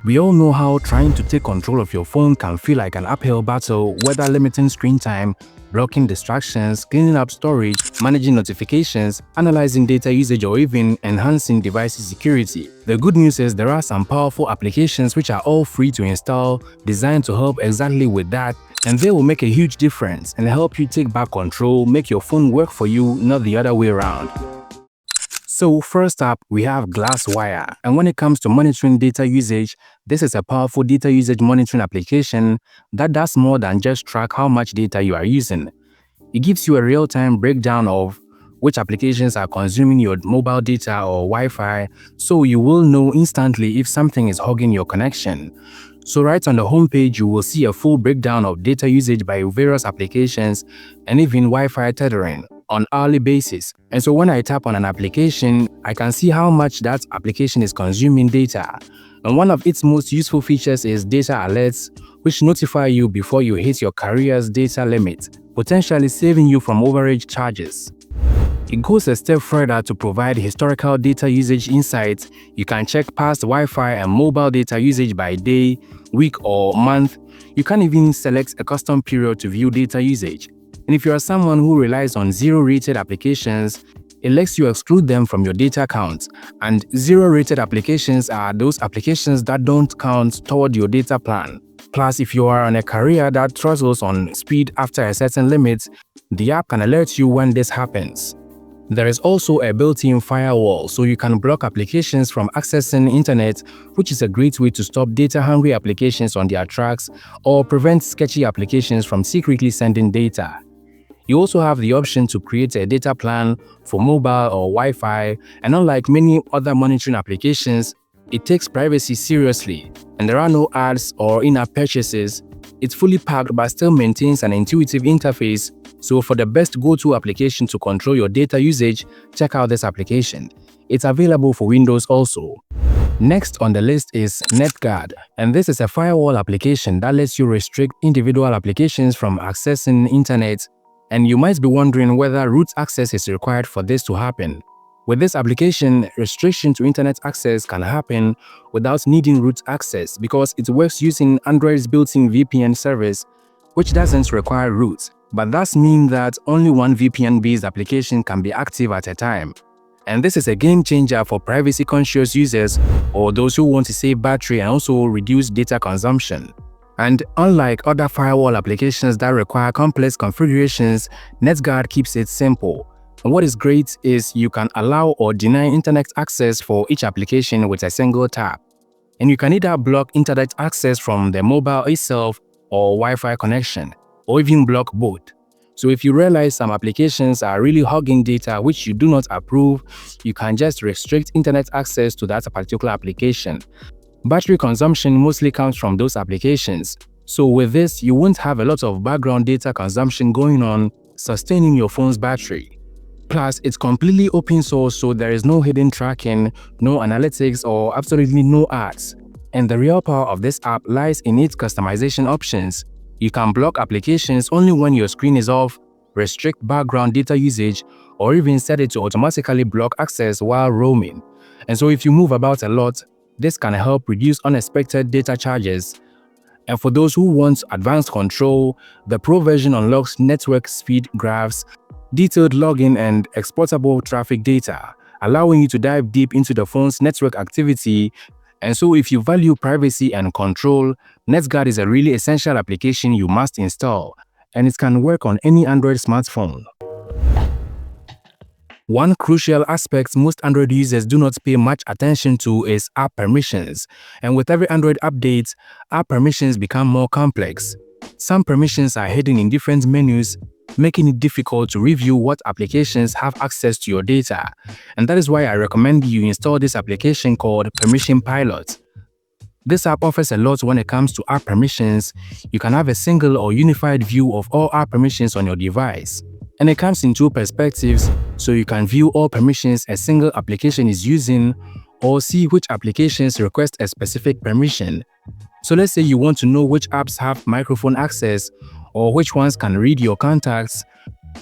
We all know how trying to take control of your phone can feel like an uphill battle, whether limiting screen time, blocking distractions, cleaning up storage, managing notifications, analyzing data usage, or even enhancing device security. The good news is there are some powerful applications which are all free to install, designed to help exactly with that, and they will make a huge difference and help you take back control, make your phone work for you, not the other way around. So first up, we have Glasswire, and when it comes to monitoring data usage, this is a powerful data usage monitoring application that does more than just track how much data you are using. It gives you a real-time breakdown of which applications are consuming your mobile data or Wi-Fi, so you will know instantly if something is hogging your connection. So right on the homepage, you will see a full breakdown of data usage by various applications and even Wi-Fi tethering on hourly basis. And so when I tap on an application, I can see how much that application is consuming data. And one of its most useful features is data alerts, which notify you before you hit your carrier's data limit, potentially saving you from overage charges. It goes a step further to provide historical data usage insights. You can check past Wi-Fi and mobile data usage by day, week, or month. You can even select a custom period to view data usage. And if you are someone who relies on zero-rated applications, it lets you exclude them from your data count. And zero-rated applications are those applications that don't count toward your data plan. Plus, if you are on a carrier that throttles on speed after a certain limit, the app can alert you when this happens. There is also a built-in firewall, so you can block applications from accessing internet, which is a great way to stop data-hungry applications on their tracks or prevent sketchy applications from secretly sending data. You also have the option to create a data plan for mobile or Wi-Fi, and unlike many other monitoring applications, it takes privacy seriously, and there are no ads or in-app purchases. It's fully packed but still maintains an intuitive interface, so for the best go-to application to control your data usage, check out this application. It's available for Windows also. Next on the list is Netguard, and this is a firewall application that lets you restrict individual applications from accessing internet. And you might be wondering whether root access is required for this to happen. With this application, restriction to internet access can happen without needing root access because it works using Android's built-in VPN service, which doesn't require root. But that means that only one VPN-based application can be active at a time. And this is a game changer for privacy-conscious users or those who want to save battery and also reduce data consumption. And unlike other firewall applications that require complex configurations, Netguard keeps it simple. And what is great is you can allow or deny internet access for each application with a single tap. And you can either block internet access from the mobile itself or Wi-Fi connection, or even block both. So if you realize some applications are really hogging data which you do not approve, you can just restrict internet access to that particular application. Battery consumption mostly comes from those applications. So with this, you won't have a lot of background data consumption going on, sustaining your phone's battery. Plus, it's completely open source, so there is no hidden tracking, no analytics, or absolutely no ads. And the real power of this app lies in its customization options. You can block applications only when your screen is off, restrict background data usage, or even set it to automatically block access while roaming. And so if you move about a lot, this can help reduce unexpected data charges. And for those who want advanced control, the Pro version unlocks network speed graphs, detailed login, and exportable traffic data, allowing you to dive deep into the phone's network activity. And so if you value privacy and control, Netguard is a really essential application you must install, and it can work on any Android smartphone. One crucial aspect most Android users do not pay much attention to is app permissions. And with every Android update, app permissions become more complex. Some permissions are hidden in different menus, making it difficult to review what applications have access to your data. And that is why I recommend you install this application called Permission Pilot. This app offers a lot when it comes to app permissions. You can have a single or unified view of all app permissions on your device. And it comes in two perspectives, so you can view all permissions a single application is using or see which applications request a specific permission. So let's say you want to know which apps have microphone access or which ones can read your contacts.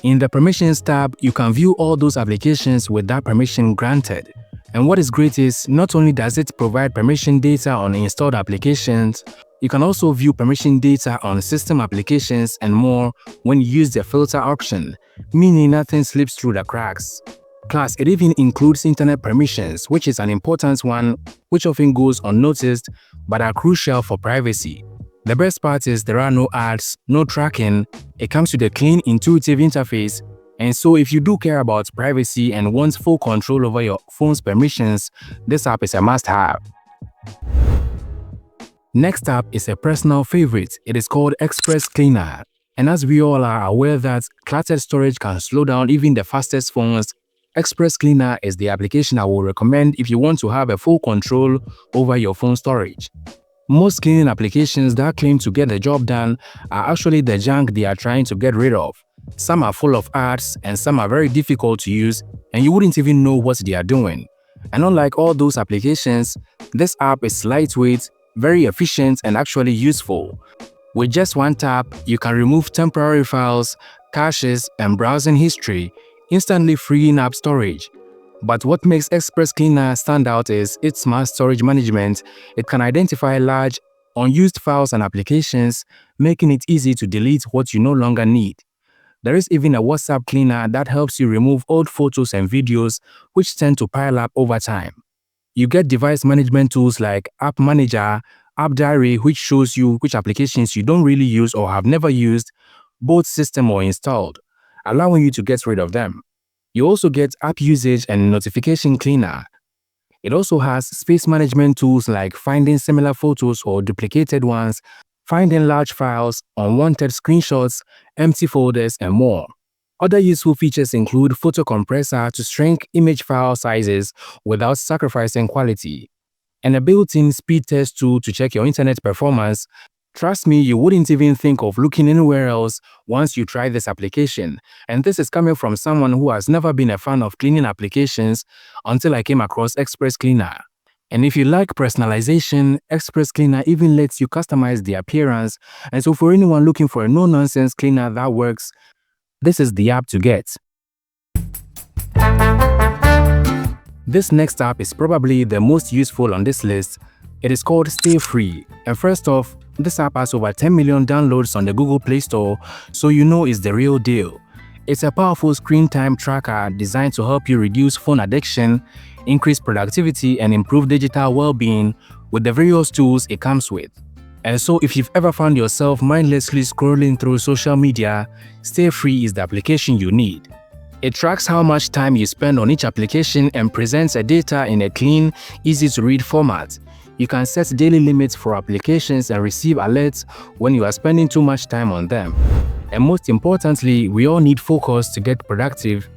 In the Permissions tab, you can view all those applications with that permission granted. And what is great is, not only does it provide permission data on installed applications, you can also view permission data on system applications and more when you use the filter option, meaning nothing slips through the cracks. Plus, it even includes internet permissions, which is an important one which often goes unnoticed but are crucial for privacy. The best part is there are no ads, no tracking, it comes with a clean, intuitive interface, and so if you do care about privacy and want full control over your phone's permissions, this app is a must-have. Next up is a personal favorite. It is called Express Cleaner. And as we all are aware that cluttered storage can slow down even the fastest phones, Express Cleaner is the application I will recommend if you want to have a full control over your phone storage. Most cleaning applications that claim to get the job done are actually the junk they are trying to get rid of. Some are full of ads and some are very difficult to use and you wouldn't even know what they are doing. And unlike all those applications, this app is lightweight, very efficient and actually useful. With just one tap, you can remove temporary files, caches, and browsing history, instantly freeing up storage. But what makes Express Cleaner stand out is its smart storage management. It can identify large, unused files and applications, making it easy to delete what you no longer need. There is even a WhatsApp cleaner that helps you remove old photos and videos which tend to pile up over time. You get device management tools like App Manager, App Diary, which shows you which applications you don't really use or have never used, both system or installed, allowing you to get rid of them. You also get App Usage and Notification Cleaner. It also has space management tools like finding similar photos or duplicated ones, finding large files, unwanted screenshots, empty folders, and more. Other useful features include Photo Compressor to shrink image file sizes without sacrificing quality, and a built-in speed test tool to check your internet performance. Trust me, you wouldn't even think of looking anywhere else once you try this application. And this is coming from someone who has never been a fan of cleaning applications until I came across Express Cleaner. And if you like personalization, Express Cleaner even lets you customize the appearance. And so for anyone looking for a no-nonsense cleaner that works, this is the app to get. This next app is probably the most useful on this list. It is called StayFree. And first off, this app has over 10 million downloads on the Google Play Store, so you know it's the real deal. It's a powerful screen time tracker designed to help you reduce phone addiction, increase productivity, and improve digital well-being with the various tools it comes with. And so if you've ever found yourself mindlessly scrolling through social media, StayFree is the application you need. It tracks how much time you spend on each application and presents the data in a clean, easy-to-read format. You can set daily limits for applications and receive alerts when you are spending too much time on them. And most importantly, we all need focus to get productive,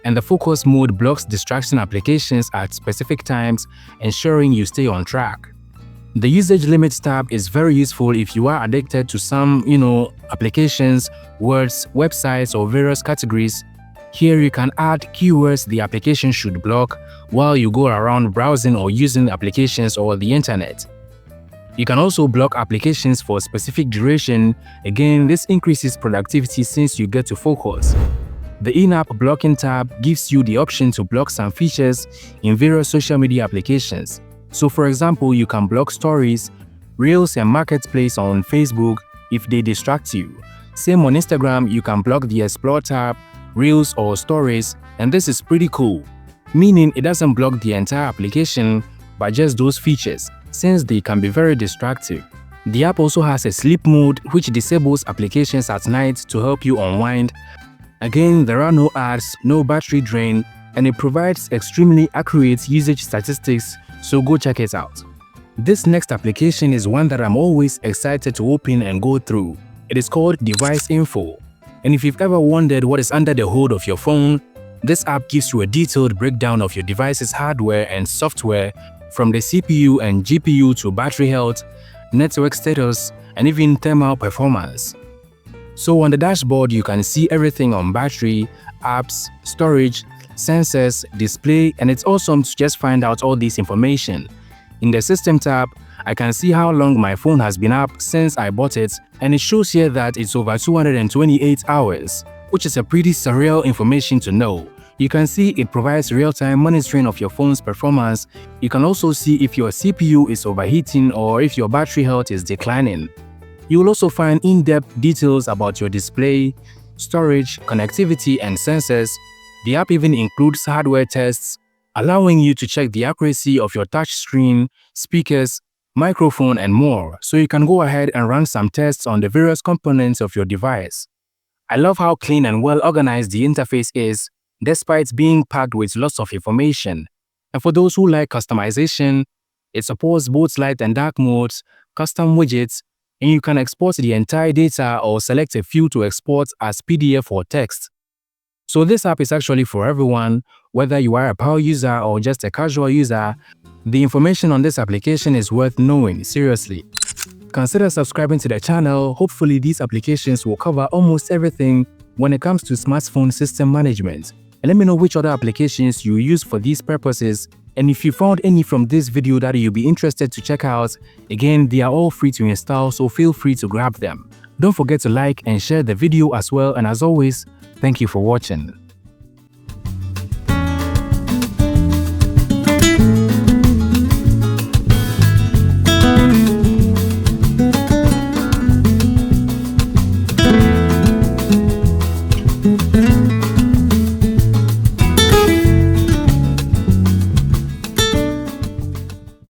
and the focus mode blocks distraction applications at specific times, ensuring you stay on track. The usage limits tab is very useful if you are addicted to some, applications, words, websites, or various categories. Here you can add keywords the application should block while you go around browsing or using applications or the internet. You can also block applications for a specific duration. Again, this increases productivity since you get to focus. The in-app blocking tab gives you the option to block some features in various social media applications. So for example, you can block stories, Reels, and Marketplace on Facebook if they distract you. Same on Instagram, you can block the Explore tab, Reels, or Stories, and this is pretty cool, meaning it doesn't block the entire application but just those features, since they can be very distracting. The app also has a sleep mode which disables applications at night to help you unwind. Again, there are no ads, no battery drain, and it provides extremely accurate usage statistics, so go check it out. This next application is one that I'm always excited to open and go through. It is called Device Info. And if you've ever wondered what is under the hood of your phone, this app gives you a detailed breakdown of your device's hardware and software, from the CPU and GPU to battery health, network status, and even thermal performance. So on the dashboard, you can see everything on battery, apps, storage, sensors, display, and it's awesome to just find out all this information. In the System tab, I can see how long my phone has been up since I bought it, and it shows here that it's over 228 hours, which is a pretty surreal information to know. You can see it provides real-time monitoring of your phone's performance. You can also see if your CPU is overheating or if your battery health is declining. You will also find in-depth details about your display, storage, connectivity, and sensors. The app even includes hardware tests, allowing you to check the accuracy of your touchscreen, speakers, microphone, and more, so you can go ahead and run some tests on the various components of your device. I love how clean and well organized the interface is, despite being packed with lots of information. And for those who like customization, it supports both light and dark modes, custom widgets, and you can export the entire data or select a few to export as PDF or text. So this app is actually for everyone, whether you are a power user or just a casual user. The information on this application is worth knowing, seriously. Consider subscribing to the channel. Hopefully these applications will cover almost everything when it comes to smartphone system management. And let me know which other applications you use for these purposes, and if you found any from this video that you'll be interested to check out. Again, they are all free to install, so feel free to grab them. Don't forget to like and share the video as well, and as always, thank you for watching.